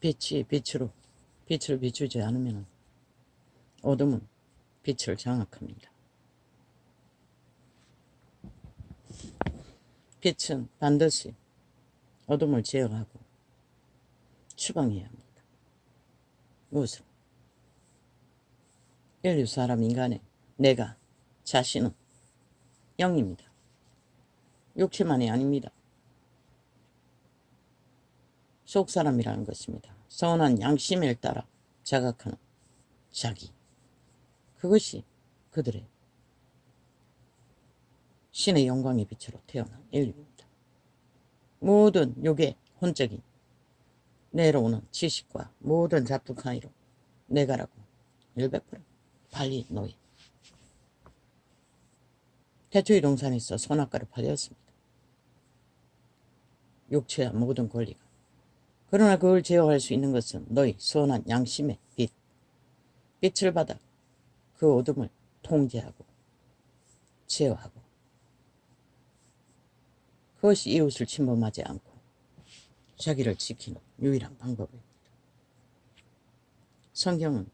빛이 빛을 비추지 않으면 어둠은 빛을 장악합니다. 빛은 반드시 어둠을 제어하고 추방해야 합니다. 무엇으로? 인류 사람 인간의 내가 자신은 영입니다. 육체만이 아닙니다. 속사람이라는 것입니다. 선한 양심을 따라 자각하는 자기. 그것이 그들의 신의 영광의 빛으로 태어난 인류입니다. 모든 육의 혼적인 내려오는 지식과 모든 잡득 사이로 내가라고 100% 팔리 노예. 태초의 동산에서 선악과를 팔렸습니다. 육체와 모든 권리가. 그러나 그걸 제어할 수 있는 것은 너희 선한 양심의 빛. 빛을 받아 그 어둠을 통제하고 제어하고 그것이 이웃을 침범하지 않고 자기를 지키는 유일한 방법입니다. 성경은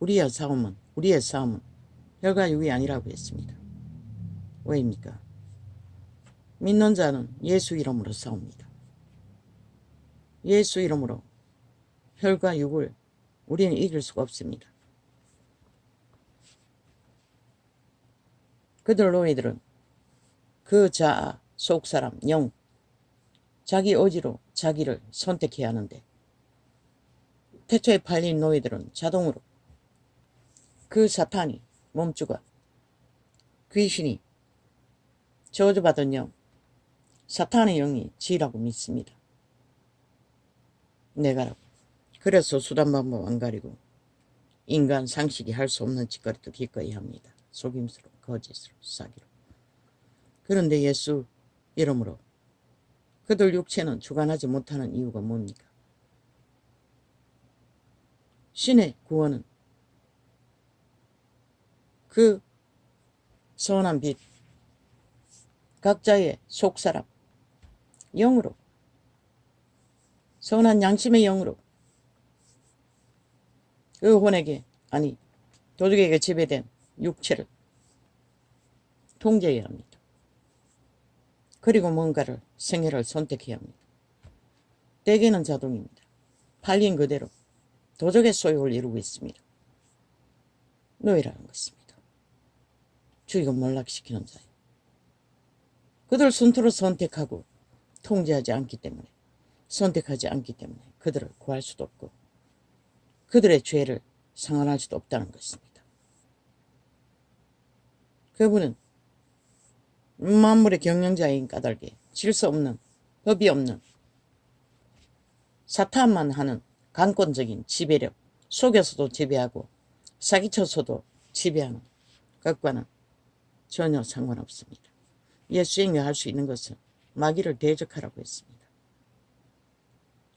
우리의 싸움은 혈과 육이 아니라고 했습니다. 왜입니까? 믿는 자는 예수 이름으로 싸웁니다. 예수 이름으로 혈과 육을 우리는 이길 수가 없습니다. 그들 노예들은 그 자아, 속사람, 영, 자기 의지로 자기를 선택해야 하는데 태초에 팔린 노예들은 자동으로 그 사탄이 몸주가 귀신이 저주받은 영, 사탄의 영이 지라고 믿습니다. 내가라고. 그래서 수단 방법 안 가리고 인간 상식이 할 수 없는 짓거리도 기꺼이 합니다. 속임수로, 거짓으로, 사기로. 그런데 예수 이름으로 그들 육체는 주관하지 못하는 이유가 뭡니까? 신의 구원은 그 선한 빛, 각자의 속사람, 영으로, 선한 양심의 영으로 그 혼에게, 아니 도둑에게 지배된 육체를 통제해야 합니다. 그리고 뭔가를 생애를 선택해야 합니다. 대개는 자동입니다. 팔린 그대로 도적의 소욕을 이루고 있습니다. 노예라는 것입니다. 죽이고 몰락시키는 자예요. 그들 순투로 선택하고 통제하지 않기 때문에, 선택하지 않기 때문에 그들을 구할 수도 없고 그들의 죄를 상환할 수도 없다는 것입니다. 그분은 만물의 경영자인 까닭에 질서 없는, 법이 없는, 사탄만 하는 강권적인 지배력, 속여서도 지배하고 사기쳐서도 지배하는 것과는 전혀 상관없습니다. 예수에게 할 수 있는 것은 마귀를 대적하라고 했습니다.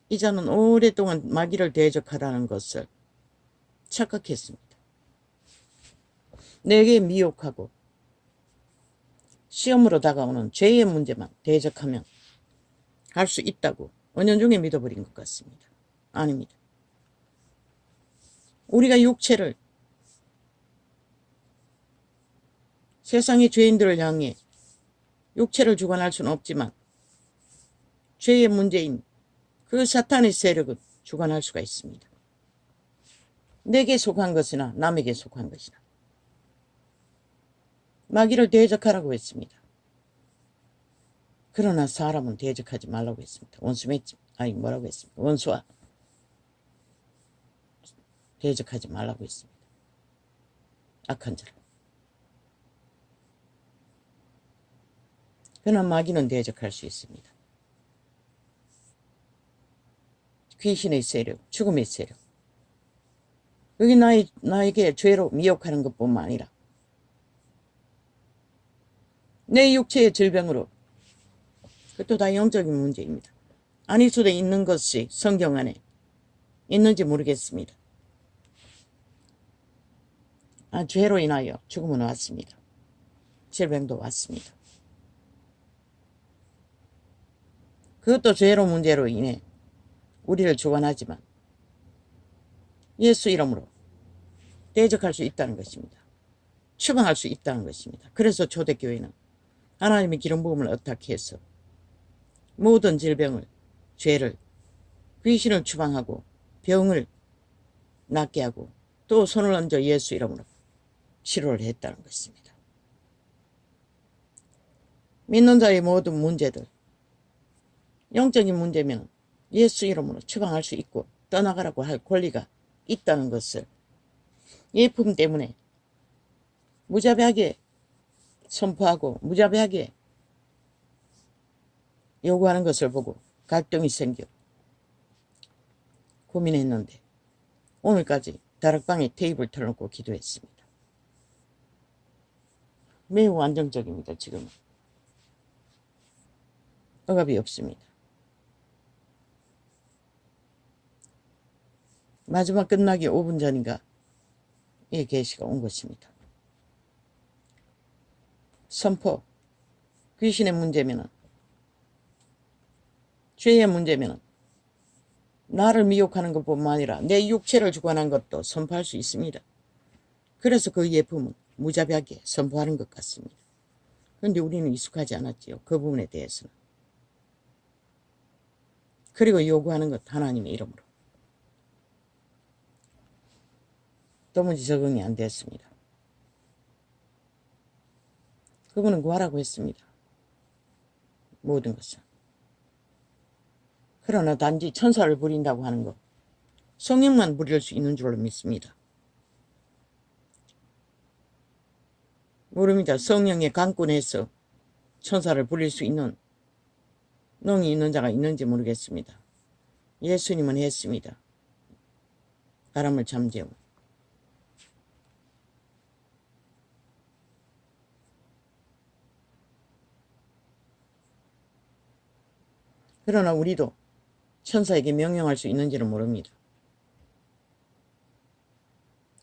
이자는 오랫동안 마귀를 대적하라는 것을 착각했습니다. 내게 미혹하고 시험으로 다가오는 죄의 문제만 대적하면 할 수 있다고 은연중에 믿어버린 것 같습니다. 아닙니다. 우리가 육체를 세상의 죄인들을 향해 육체를 주관할 수는 없지만 죄의 문제인 그 사탄의 세력은 주관할 수가 있습니다. 내게 속한 것이나 남에게 속한 것이나. 마귀를 대적하라고 했습니다. 그러나 사람은 대적하지 말라고 했습니다. 뭐라고 했습니까? 원수와 대적하지 말라고 했습니다. 악한 자를. 그러나 마귀는 대적할 수 있습니다. 귀신의 세력, 죽음의 세력. 여기 나에게 죄로 미혹하는 것뿐만 아니라 내 육체의 질병으로 그것도 다 영적인 문제입니다. 아닐 수도 있는 것이 성경 안에 있는지 모르겠습니다. 죄로 인하여 죽음은 왔습니다. 질병도 왔습니다. 그것도 죄로 문제로 인해 우리를 주관하지만 예수 이름으로 대적할 수 있다는 것입니다. 추방할 수 있다는 것입니다. 그래서 초대교회는 하나님의 기름 부음을 의탁해서 모든 질병을, 죄를, 귀신을 추방하고 병을 낫게 하고 또 손을 얹어 예수 이름으로 치료를 했다는 것입니다. 믿는 자의 모든 문제들, 영적인 문제면 예수 이름으로 추방할 수 있고 떠나가라고 할 권리가 있다는 것을 예품 때문에 무자비하게 선포하고 무자비하게 요구하는 것을 보고 갈등이 생겨 고민했는데 오늘까지 다락방에 테이블 털어놓고 기도했습니다. 매우 안정적입니다. 지금은. 억압이 없습니다. 마지막 끝나기 5분 전인가 이 계시가 온 것입니다. 선포, 귀신의 문제면은, 죄의 문제면은 나를 미혹하는 것뿐만 아니라 내 육체를 주관한 것도 선포할 수 있습니다. 그래서 그 예품은 무자비하게 선포하는 것 같습니다. 그런데 우리는 익숙하지 않았지요. 그 부분에 대해서는. 그리고 요구하는 것 하나님의 이름으로. 도무지 적응이 안 됐습니다. 그분은 구하라고 했습니다. 모든 것을. 그러나 단지 천사를 부린다고 하는 것, 성령만 부릴 수 있는 줄로 믿습니다. 모릅니다. 성령의 강권에서 천사를 부릴 수 있는 능이 있는 자가 있는지 모르겠습니다. 예수님은 했습니다. 바람을 잠재워. 그러나 우리도 천사에게 명령할 수 있는지는 모릅니다.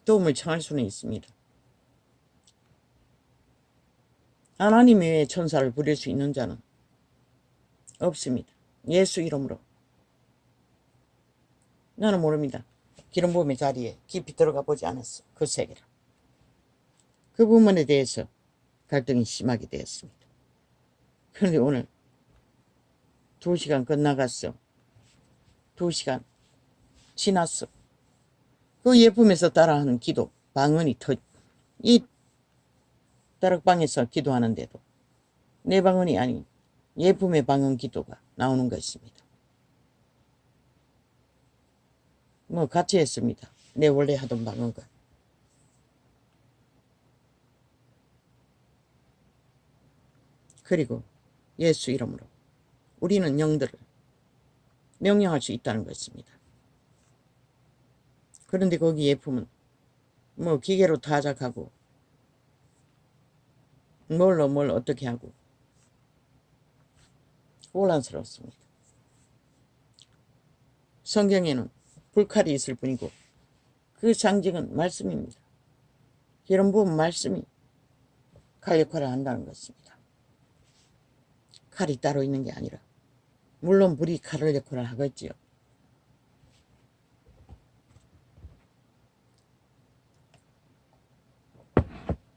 도움을 청할 수는 있습니다. 하나님 외에 천사를 부릴 수 있는 자는 없습니다. 예수 이름으로. 나는 모릅니다. 기름 부음의 자리에 깊이 들어가 보지 않았어. 그 세계를. 그 부분에 대해서 갈등이 심하게 되었습니다. 그런데 오늘 2시간 끝나갔어. 2시간 지났어. 그 예품에서 따라하는 기도, 방언이 이 다락방에서 기도하는데도 내 방언이 아닌 예품의 방언 기도가 나오는 것입니다. 같이 했습니다. 내 원래 하던 방언과. 그리고 예수 이름으로 우리는 영들을 명령할 수 있다는 것입니다. 그런데 거기 예품은 기계로 타작하고 뭘 어떻게 하고 혼란스럽습니다. 성경에는 불칼이 있을 뿐이고 그 상징은 말씀입니다. 기름 부은 말씀이 칼 역할을 한다는 것입니다. 칼이 따로 있는 게 아니라 물론 불이 칼을 역할을 하겠지요.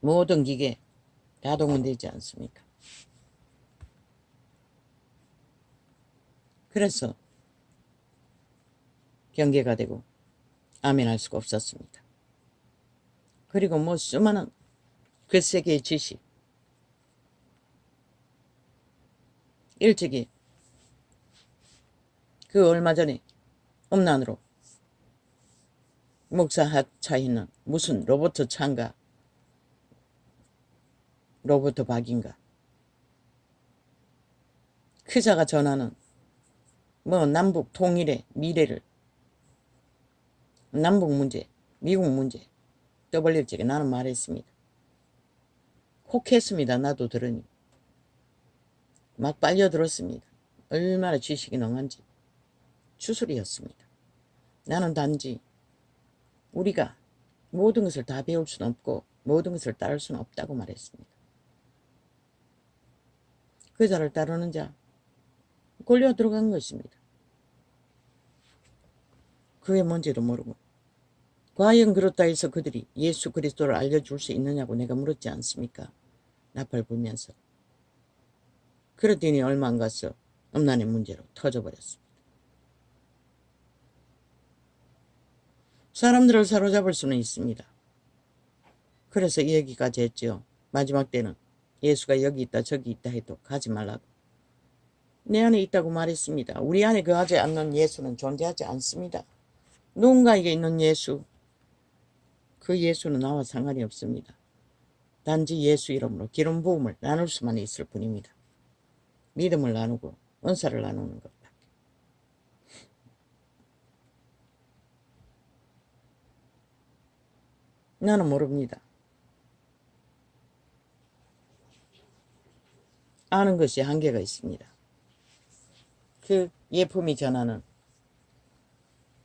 모든 기계 다 동원되지 않습니까? 그래서 경계가 되고 아멘할 수가 없었습니다. 그리고 수많은 그 세계의 지식, 일찍이 그 얼마 전에 음란으로 목사 하차있는 무슨 로버트 차인가 로버트 박인가 그 자가 전하는 남북 통일의 미래를 남북 문제, 미국 문제 떠벌릴 적에 나는 말했습니다. 혹했습니다. 나도 들으니 막 빨려들었습니다. 얼마나 지식이 능한지. 추술이었습니다. 나는 단지 우리가 모든 것을 다 배울 수는 없고 모든 것을 따를 수는 없다고 말했습니다. 그 자를 따르는 자 골려 들어간 것입니다. 그게 뭔지도 모르고 과연 그렇다 해서 그들이 예수 그리스도를 알려줄 수 있느냐고 내가 물었지 않습니까? 나팔 불면서. 그랬더니 얼마 안 가서 음란의 문제로 터져버렸습니다. 사람들을 사로잡을 수는 있습니다. 그래서 이 얘기까지 했죠. 마지막 때는 예수가 여기 있다 저기 있다 해도 가지 말라고. 내 안에 있다고 말했습니다. 우리 안에 거하지 않는 예수는 존재하지 않습니다. 누군가에게 있는 예수, 그 예수는 나와 상관이 없습니다. 단지 예수 이름으로 기름 부음을 나눌 수만 있을 뿐입니다. 믿음을 나누고 은사를 나누는 것밖에. 나는 모릅니다. 아는 것이 한계가 있습니다. 그 예품이 전하는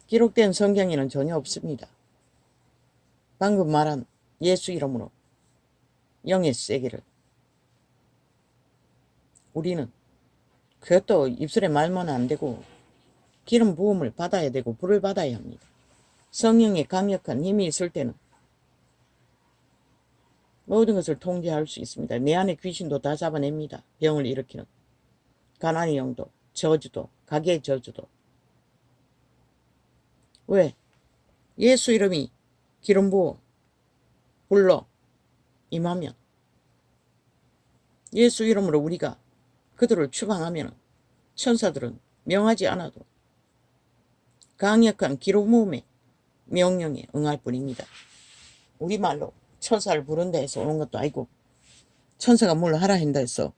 기록된 성경에는 전혀 없습니다. 방금 말한 예수 이름으로 영의 세계를 우리는 그것도 입술에 말면 안 되고 기름 부음을 받아야 되고 불을 받아야 합니다. 성령의 강력한 힘이 있을 때는 모든 것을 통제할 수 있습니다. 내 안에 귀신도 다 잡아냅니다. 병을 일으키는 가난의 영도, 저주도, 가게의 저주도. 왜? 예수 이름이 기름 부어 불러 임하면 예수 이름으로 우리가 그들을 추방하면 천사들은 명하지 않아도 강력한 기름 부음의 명령에 응할 뿐입니다. 우리말로 천사를 부른다 해서 오는 것도 아니고 천사가 뭘 하라 한다 해서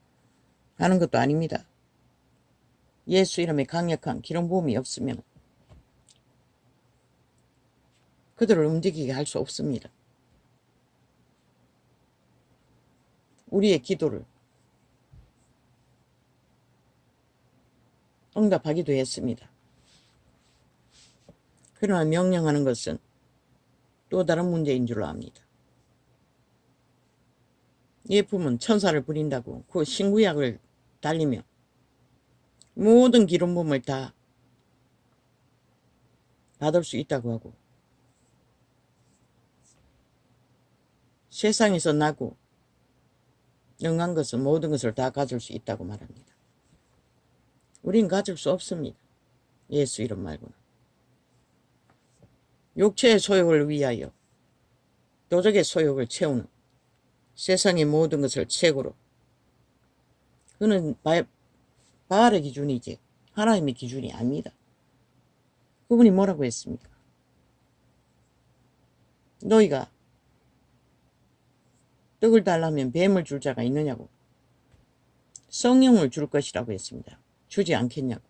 하는 것도 아닙니다. 예수 이름에 강력한 기름 부음이 없으면 그들을 움직이게 할 수 없습니다. 우리의 기도를 응답하기도 했습니다. 그러나 명령하는 것은 또 다른 문제인 줄로 압니다. 예품은 천사를 부린다고 그 신구약을 달리며 모든 기름 부음을 다 받을 수 있다고 하고 세상에서 나고 영한 것은 모든 것을 다 가질 수 있다고 말합니다. 우린 가질 수 없습니다. 예수 이름 말고는. 육체의 소욕을 위하여 도적의 소욕을 채우는 세상의 모든 것을 최고로. 그는 바알의 기준이지 하나님의 기준이 아닙니다. 그분이 뭐라고 했습니까? 너희가 떡을 달라면 뱀을 줄 자가 있느냐고. 성령을 줄 것이라고 했습니다. 주지 않겠냐고.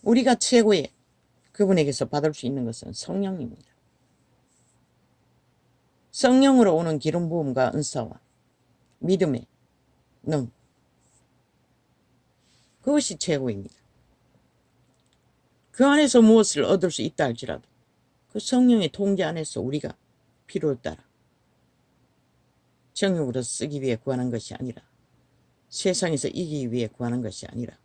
우리가 최고의 그분에게서 받을 수 있는 것은 성령입니다. 성령으로 오는 기름 부음과 은사와 믿음의 능, 그것이 최고입니다. 그 안에서 무엇을 얻을 수 있다 할지라도 그 성령의 통제 안에서 우리가 필요에 따라 정욕으로 쓰기 위해 구하는 것이 아니라 세상에서 이기기 위해 구하는 것이 아니라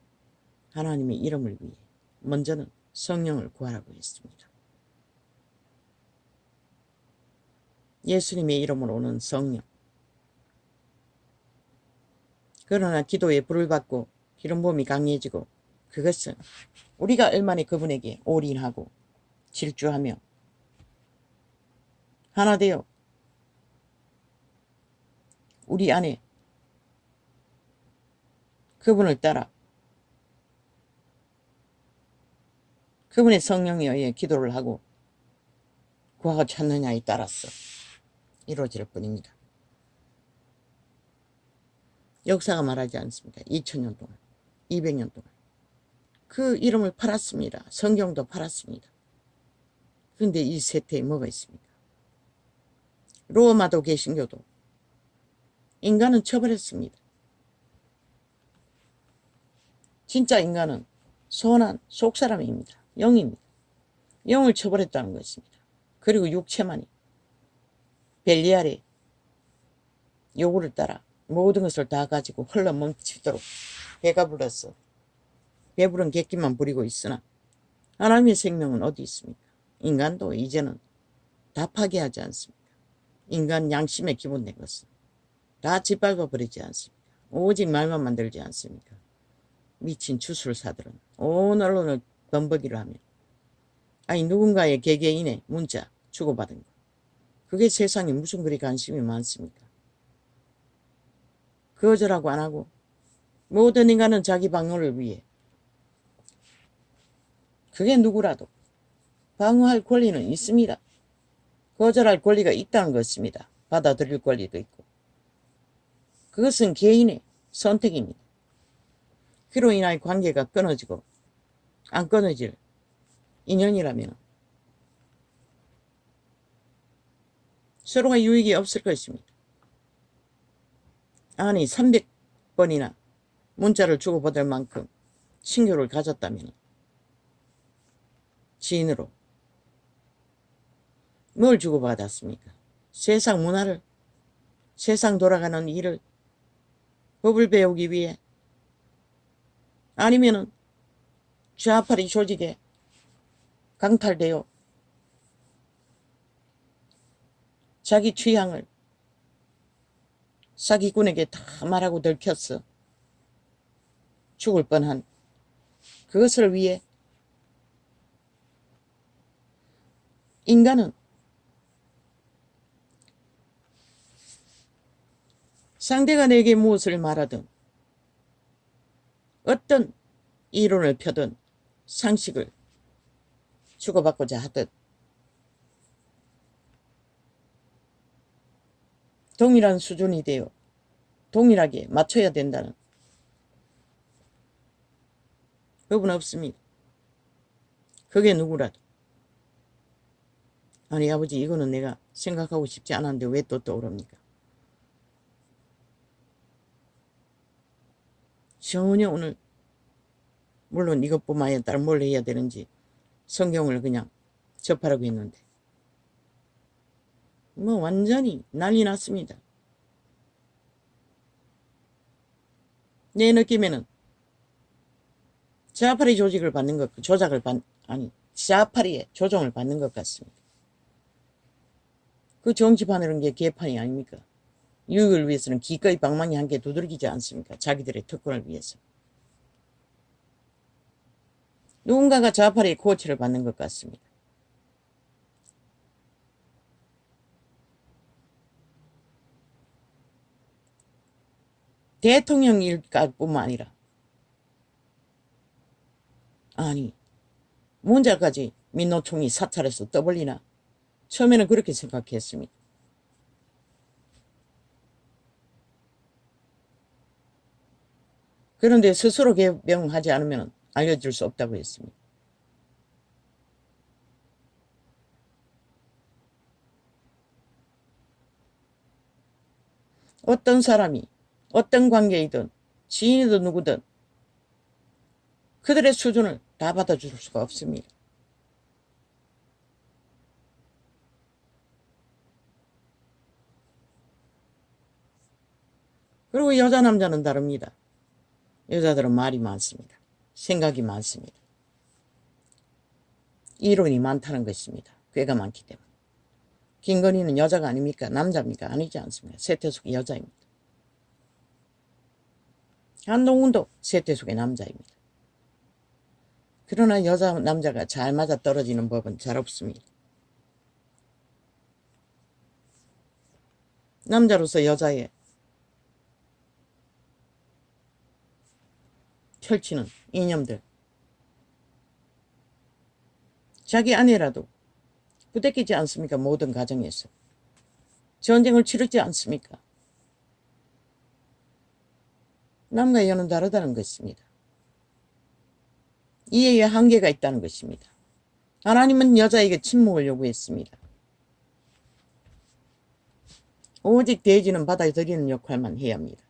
하나님의 이름을 위해 먼저는 성령을 구하라고 했습니다. 예수님의 이름으로 오는 성령. 그러나 기도에 불을 받고 기름 부음이 강해지고 그것은 우리가 얼마나 그분에게 올인하고 질주하며 하나 되어 우리 안에 그분을 따라 그분의 성령에 의해 기도를 하고 구하고 찾느냐에 따라서 이루어질 뿐입니다. 역사가 말하지 않습니다. 2000년 동안, 200년 동안 그 이름을 팔았습니다. 성경도 팔았습니다. 그런데 이 세태에 뭐가 있습니까? 로마도 개신교도 인간은 처벌했습니다. 진짜 인간은 선한 속사람입니다. 영입니다. 영을 처벌했다는 것입니다. 그리고 육체만이 벨리알의 요구를 따라 모든 것을 다 가지고 흘러멈치도록 배가 불렀어. 배부른 객기만 부리고 있으나 하나님의 생명은 어디 있습니까? 인간도 이제는 다 파괴하지 않습니까? 인간 양심의 기본된 것은 다 짓밟아 버리지 않습니까? 오직 말만 만들지 않습니까? 미친 주술사들은 온 언론을 범벅이를 하며 아니 누군가의 개개인의 문자 주고받은 것, 그게 세상에 무슨 그리 관심이 많습니까? 거절하고 안 하고 모든 인간은 자기 방어를 위해 그게 누구라도 방어할 권리는 있습니다. 거절할 권리가 있다는 것입니다. 받아들일 권리도 있고. 그것은 개인의 선택입니다. 그로 인하여 관계가 끊어지고 안 끊어질 인연이라면 서로가 유익이 없을 것입니다. 아니 300번이나 문자를 주고받을 만큼 친교를 가졌다면 지인으로 뭘 주고받았습니까? 세상 문화를, 세상 돌아가는 일을, 법을 배우기 위해, 아니면은 좌파리 조직에 강탈되어 자기 취향을 사기꾼에게 다 말하고 들켰어. 죽을 뻔한 그것을 위해 인간은 상대가 내게 무엇을 말하든 어떤 이론을 펴든 상식을 주고받고자 하듯 동일한 수준이 되어 동일하게 맞춰야 된다는 법은 없습니다. 그게 누구라도 아니 아버지 이거는 내가 생각하고 싶지 않았는데 왜 또 떠오릅니까? 전혀 오늘 물론 이것뿐만 아니라 뭘 해야 되는지 성경을 그냥 접하라고 했는데 뭐 완전히 난리 났습니다. 내 느낌에는 자파리 조직을 받는 것, 자파리의 조종을 받는 것 같습니다. 그 정치판이라는 게 개판이 아닙니까? 유익을 위해서는 기꺼이 방망이 한 개 두들기지 않습니까? 자기들의 특권을 위해서. 누군가가 좌파리의 코치를 받는 것 같습니다. 대통령 일깔뿐만 아니라 아니 문자까지 민노총이 사찰해서 떠벌리나? 처음에는 그렇게 생각했습니다. 그런데 스스로 개명하지 않으면 알려줄 수 없다고 했습니다. 어떤 사람이 어떤 관계이든 지인이든 누구든 그들의 수준을 다 받아줄 수가 없습니다. 그리고 여자 남자는 다릅니다. 여자들은 말이 많습니다. 생각이 많습니다. 이론이 많다는 것입니다. 꾀가 많기 때문에. 김건희는 여자가 아닙니까? 남자입니까? 아니지 않습니까? 세태숙이 여자입니다. 한동훈도 세태숙의 남자입니다. 그러나 여자 남자가 잘 맞아떨어지는 법은 잘 없습니다. 남자로서 여자의 펼치는 이념들, 자기 아내라도 부대끼지 않습니까? 모든 가정에서 전쟁을 치르지 않습니까? 남과 여는 다르다는 것입니다. 이해의 한계가 있다는 것입니다. 하나님은 여자에게 침묵을 요구했습니다. 오직 대지는 받아들이는 역할만 해야 합니다.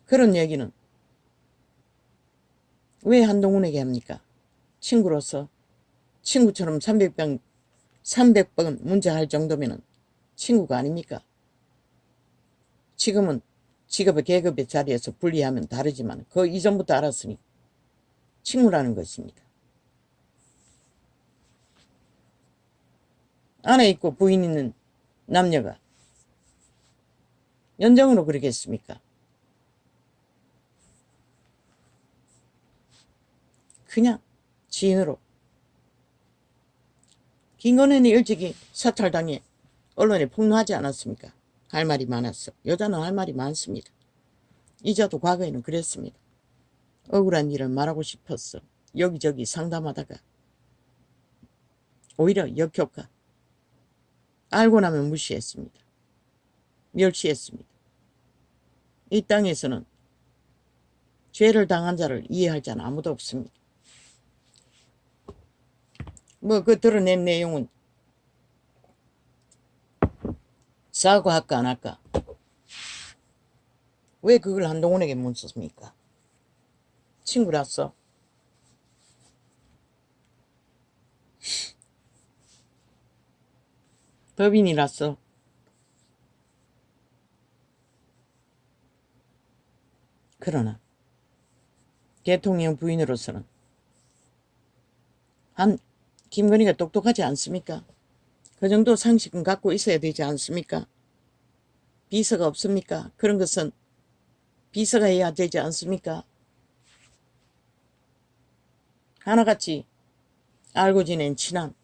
그런 얘기는 왜 한동훈에게 합니까? 친구로서 친구처럼 300번 문자할 정도면 친구가 아닙니까? 지금은 직업의 계급의 자리에서 분리하면 다르지만 그 이전부터 알았으니 친구라는 것입니다. 아내 있고 부인 있는 남녀가 연정으로 그러겠습니까? 그냥 지인으로. 김건희는 일찍이 사찰당해 언론에 폭로하지 않았습니까? 할 말이 많았어. 여자는 할 말이 많습니다. 이자도 과거에는 그랬습니다. 억울한 일을 말하고 싶었어. 여기저기 상담하다가 오히려 역효과. 알고 나면 무시했습니다. 멸시했습니다. 이 땅에서는 죄를 당한 자를 이해할 자는 아무도 없습니다. 뭐 그 드러낸 내용은 사과할까 안 할까? 왜 그걸 한동훈에게 묻습니까? 친구라서. 법인이라서. 그러나 대통령 부인으로서는 김건희가 똑똑하지 않습니까? 그 정도 상식은 갖고 있어야 되지 않습니까? 비서가 없습니까? 그런 것은 비서가 해야 되지 않습니까? 하나같이 알고 지낸 친한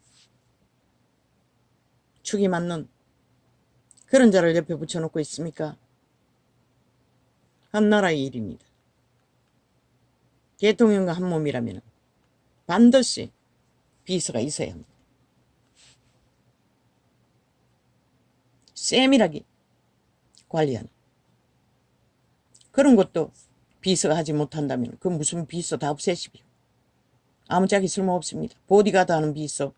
축이 맞는 그런 자를 옆에 붙여놓고 있습니까? 한 나라의 일입니다. 대통령과 한 몸이라면 반드시 비서가 있어야 합니다. 세밀하게 관리하는 그런 것도 비서가 하지 못한다면 그 무슨 비서 다 없애십시오. 아무짝에 쓸모없습니다. 보디가드 하는 비서.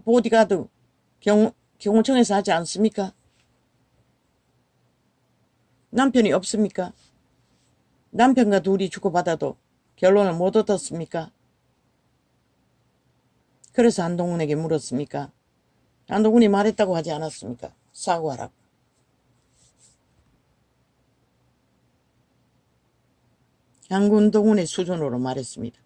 보디가드 경호청에서 하지 않습니까? 남편이 없습니까? 남편과 둘이 주고받아도 결론을 못 얻었습니까? 그래서 한동훈에게 물었습니까? 한동훈이 말했다고 하지 않았습니까? 사과하라고. 한동훈의 수준으로 말했습니다.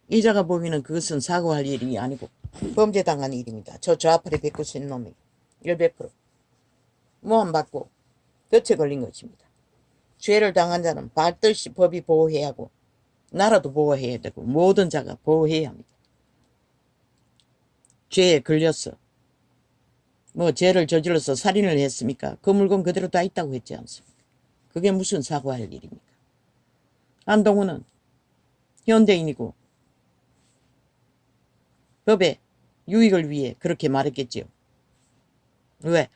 이자가 보기는 그것은 사과할 일이 아니고 범죄당한 일입니다. 저 앞에 뱉고 쓴 놈이 100% 모함 받고 덫에 걸린 것입니다. 죄를 당한 자는 반드시 법이 보호해야 하고 나라도 보호해야 되고 모든 자가 보호해야 합니다. 죄에 걸렸어. 뭐 죄를 저질러서 살인을 했습니까? 그 물건 그대로 다 있다고 했지 않습니까? 그게 무슨 사과할 일입니까? 한동훈은 현대인이고 법의 유익을 위해 그렇게 말했겠지요. 왜?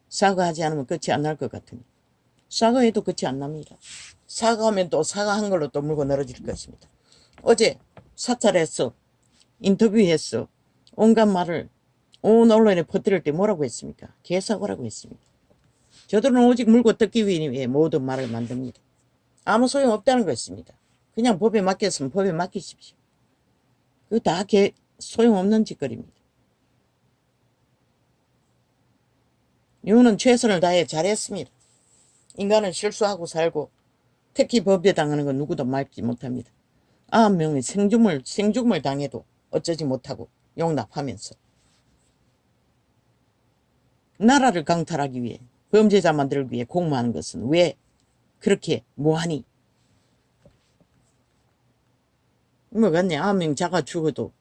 사과하지 않으면 끝이 안 날 것 같으니. 사과해도 끝이 안 납니다. 사과하면 또 사과한 걸로 또 물고 늘어질 것입니다. 어제 사찰했어. 인터뷰했어. 온갖 말을 온 언론에 퍼뜨릴 때 뭐라고 했습니까? 개사과라고 했습니다. 저들은 오직 물고 뜯기 위해 모든 말을 만듭니다. 아무 소용없다는 것입니다. 그냥 법에 맡겼으면 법에 맡기십시오. 그거 다 소용없는 짓거리입니다. 윤은 최선을 다해 잘했습니다. 인간은 실수하고 살고 특히 법에 당하는 건 누구도 막지 못합니다. 9명의 생죽음을 당해도 어쩌지 못하고 용납하면서 나라를 강탈하기 위해 범죄자 만들기 위해 공모하는 것은 왜 그렇게 무한히 뭐겠네. 9명 자가 죽어도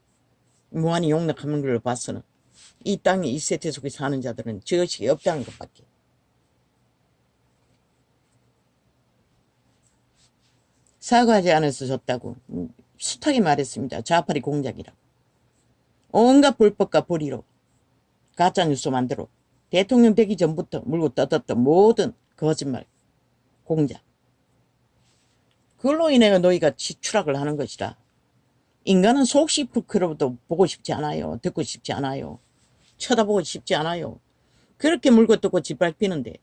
무한히 용납하는 걸 봐서는 이 땅에 이 세태 속에 사는 자들은 저식이 없다는 것밖에. 사과하지 않아서 졌다고 숱하게 말했습니다. 좌파리 공작이라고. 온갖 불법과 불의로 가짜뉴스 만들어 대통령 되기 전부터 물고 뜯었던 모든 거짓말 공작. 그걸로 인해 너희가 추락을 하는 것이다. 인간은 속시프크로도 보고 싶지 않아요. 듣고 싶지 않아요. 쳐다보고 싶지 않아요. 그렇게 물고 뜯고 짓밟히는데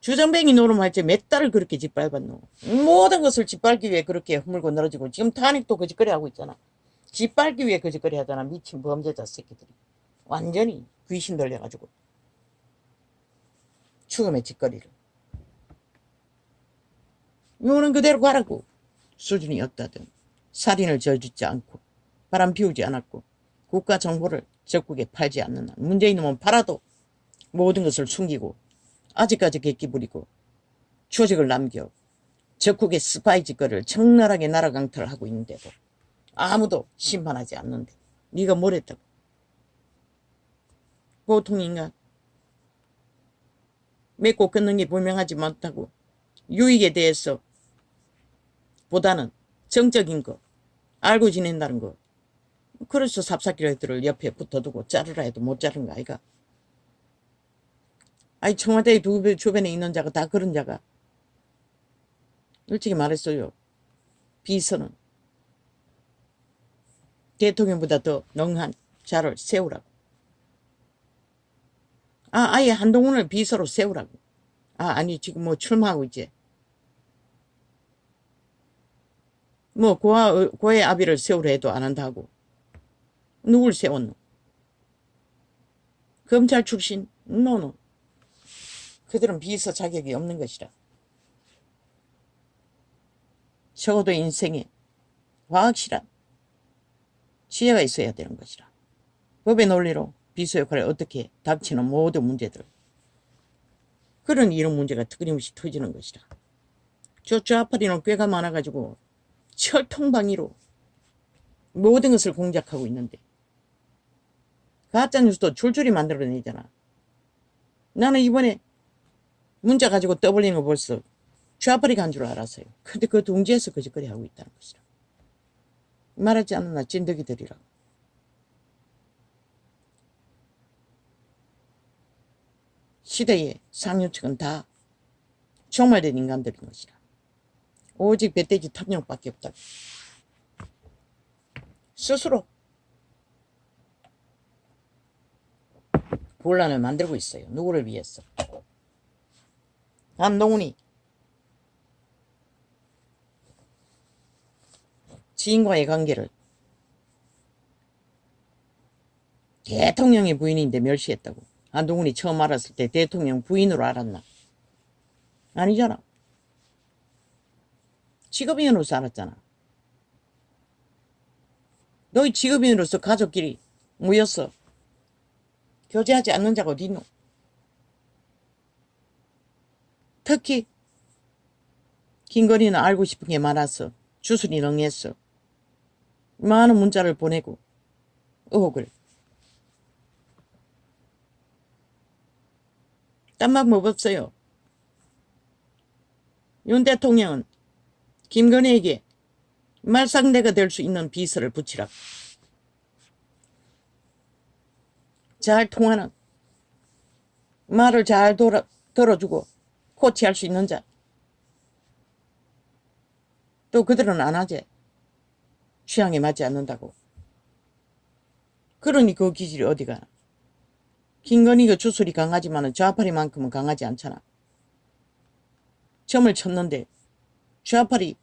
주정뱅이 노름할 때 몇 달을 그렇게 짓밟았노. 모든 것을 짓밟기 위해 그렇게 허물고 늘어지고 지금 탄핵도 거짓거리 하고 있잖아. 짓밟기 위해 거짓거리 하잖아. 미친 범죄자 새끼들이. 완전히 귀신 들려가지고. 죽음의 짓거리를. 요는 그대로 가라고. 수준이 없다든. 살인을 저지르지 않고 바람 피우지 않았고 국가 정보를 적국에 팔지 않는 한 문재인은 팔아도 모든 것을 숨기고 아직까지 객기 부리고 조직을 남겨 적국의 스파이 짓거리를 적나라하게 나라 강탈을 하고 있는데도 아무도 심판하지 않는데 네가 뭘 했다고. 보통 인간 맺고 끊는 게 분명하지 못하고 유익에 대해서 보다는 정적인 거 알고 지낸다는 거. 그래서 삽사기라들을 옆에 붙어두고 자르라 해도 못 자른 거 아이가. 아니 청와대 주변에 있는 자가 다 그런 자가. 솔직히 말했어요. 비서는 대통령보다 더 능한 자를 세우라고. 아예 한동훈을 비서로 세우라고. 아니 지금 뭐 출마하고 있지. 뭐 고의 아비를 세우려 해도 안 한다고. 누굴 세웠노? 검찰 출신? 노노. 그들은 비서 자격이 없는 것이라. 적어도 인생에 확실한 지혜가 있어야 되는 것이라. 법의 논리로 비서 역할을 어떻게 닥치는 모든 문제들. 그런 이런 문제가 틀림없이 터지는 것이라. 저 좌파리는 꾀가 많아가지고 철통방위로 모든 것을 공작하고 있는데 가짜뉴스도 줄줄이 만들어내잖아. 나는 이번에 문자 가지고 떠벌리는 거 벌써 좌파리가 한 줄 알았어요. 근데 그 둥지에서 거짓거리 하고 있다는 것이라. 말하지 않았나 찐득이들이라고. 시대의 상류층은 다 종말된 인간들인 것이라. 오직 배돼지 탐욕밖에 없다. 스스로 혼란을 만들고 있어요. 누구를 위해서? 한동훈이 지인과의 관계를 대통령의 부인인데 멸시했다고. 한동훈이 처음 알았을 때 대통령 부인으로 알았나? 아니잖아. 직업인으로서 알았잖아. 너희 직업인으로서 가족끼리 모였어. 교제하지 않는 자가 어디 있노? 특히 김건희는 알고 싶은 게 많아서 주술이 능했어. 많은 문자를 보내고 의혹을. 딴 방법 없어요. 윤 대통령은 김건희에게 말상대가 될 수 있는 비서를 붙이라. 잘 통하는, 말을 잘 들어주고 코치할 수 있는 자. 또 그들은 안 하지. 취향에 맞지 않는다고. 그러니 그 기질이 어디가. 김건희가 주술이 강하지만 좌파리만큼은 강하지 않잖아. 점을 쳤는데 좌파리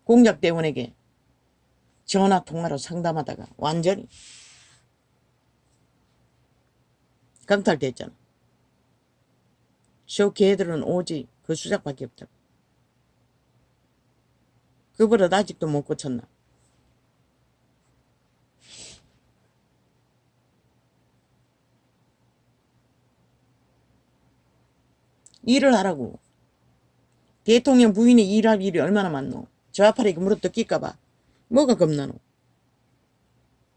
공작대원에게 전화 통화로 상담하다가 완전히 강탈됐잖아. 저 개들은 오직 그 수작밖에 없다고. 그 버릇 아직도 못 고쳤나. 일을 하라고. 대통령 부인이 일할 일이 얼마나 많노. 좌파리가 무릎 뜯길까봐 뭐가 겁나노.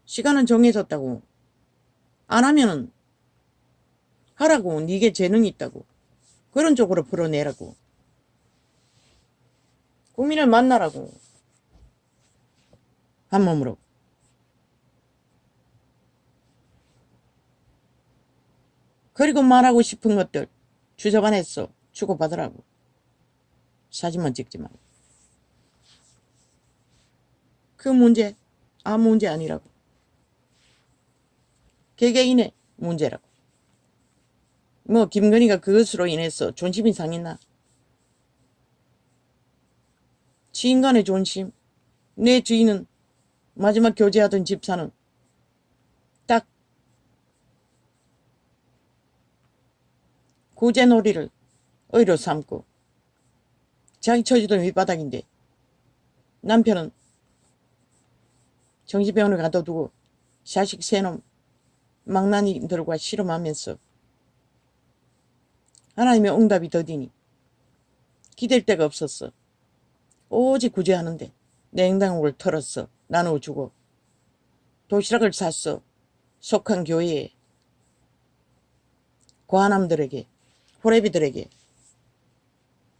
시간은 정해졌다고. 안 하면은 하라고. 니게 재능이 있다고. 그런 쪽으로 풀어내라고. 국민을 만나라고. 한 몸으로. 그리고 말하고 싶은 것들 주저반했어. 주고받으라고. 사진만 찍지 말고. 그 문제 아무 문제 아니라고. 개개인의 문제라고. 뭐 김건희가 그것으로 인해서 존심이 상했나? 지인간의 존심. 내 주인은 마지막 교제하던 집사는 딱 구제놀이를 의로 삼고 자기 처지도 밑바닥인데 남편은 정신병원에 가둬두고 자식 세놈 망나니들과 씨름하면서 하나님의 응답이 더디니 기댈 데가 없었어. 오직 구제하는데 냉장고를 털었어. 나눠주고 도시락을 샀어. 속한 교회에 과남들에게 호래비들에게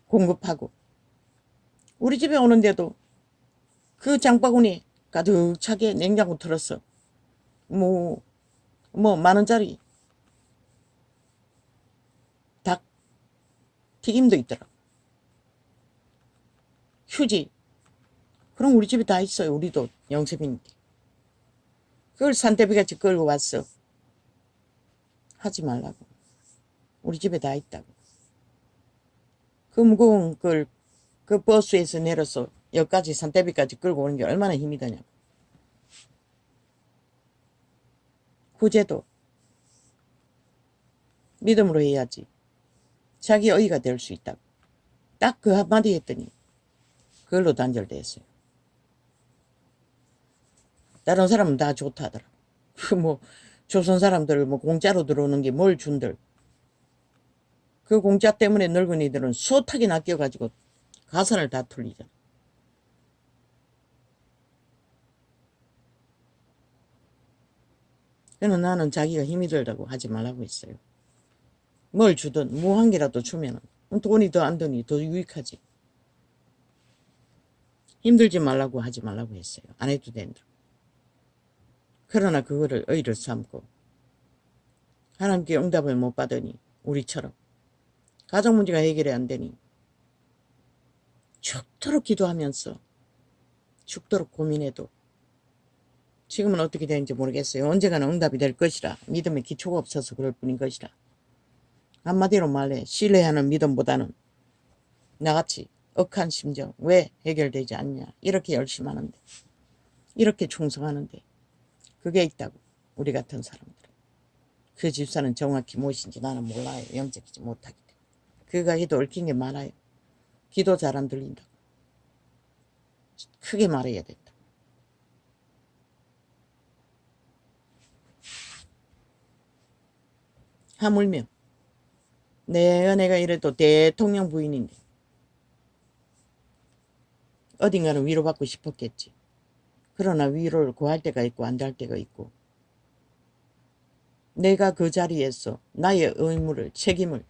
공급하고 우리 집에 오는데도 그 장바구니 가득 차게 냉장고 털었어. 뭐 10,000원짜리 닭 튀김도 있더라. 휴지. 그럼 우리 집에 다 있어요. 우리도 영세민인데. 그걸 산대비같이 끌고 왔어. 하지 말라고. 우리 집에 다 있다고. 그 무거운 걸 그 버스에서 내려서 여기까지 산대비까지 끌고 오는 게 얼마나 힘이 드냐고. 구제도 믿음으로 해야지. 자기 의의가 될 수 있다고. 딱 그 한마디 했더니 그걸로 단절됐어요. 다른 사람은 다 좋다 하더라. 뭐 조선 사람들 뭐 공짜로 들어오는 게 뭘 준들. 그 공짜 때문에 늙은이들은 숱하게 낚여가지고 가산을 다 틀리잖아. 그래서 나는 자기가 힘이 들다고 하지 말라고 했어요. 뭘 주든 무한 개라도 주면은 돈이 더 안 드니 더 유익하지. 힘들지 말라고 하지 말라고 했어요. 안 해도 된다. 그러나 그거를 의의를 삼고 하나님께 응답을 못 받으니 우리처럼 가정 문제가 해결이 안 되니 죽도록 기도하면서 죽도록 고민해도 지금은 어떻게 되는지 모르겠어요. 언젠가는 응답이 될 것이라. 믿음의 기초가 없어서 그럴 뿐인 것이라. 한마디로 말해 신뢰하는 믿음보다는 나같이 억한 심정 왜 해결되지 않냐. 이렇게 열심히 하는데 이렇게 충성하는데 그게 있다고. 우리 같은 사람들. 그 집사는 정확히 무엇인지 나는 몰라요. 영접하지 못하기 때문에. 그가 해도 얽힌 게 많아요. 기도 잘 안 들린다고. 크게 말해야 된다. 하물며 내 연애가 이래도 대통령 부인인데 어딘가는 위로받고 싶었겠지. 그러나 위로를 구할 때가 있고 안 될 때가 있고 내가 그 자리에서 나의 의무를 책임을